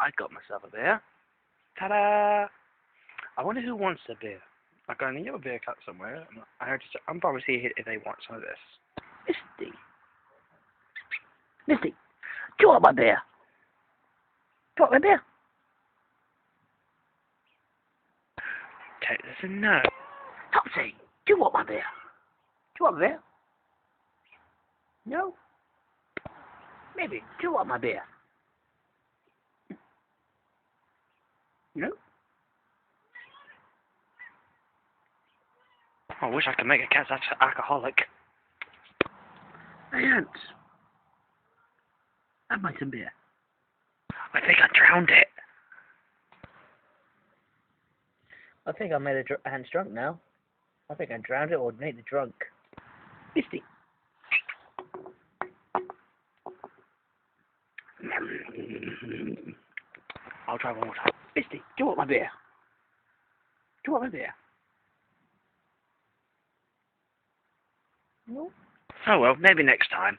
I got myself a beer. Ta-da! I wonder who wants a beer. I got a yellow beer cup somewhere. I'm probably see if they want some of this. Misty, do you want my beer? Do you want my beer? Take this and no. Topsy, do you want my beer? Do you want my beer? No? Maybe. Do you want my beer? No? I wish I could make a cat alcoholic. Hey, Ant. Have me some beer. I think I drowned it. I think I made Ants drunk now. I think I drowned it or made it drunk. Misty. I'll try one more time. Misty, do you want my beer? Do you want my beer? No? Oh well, maybe next time.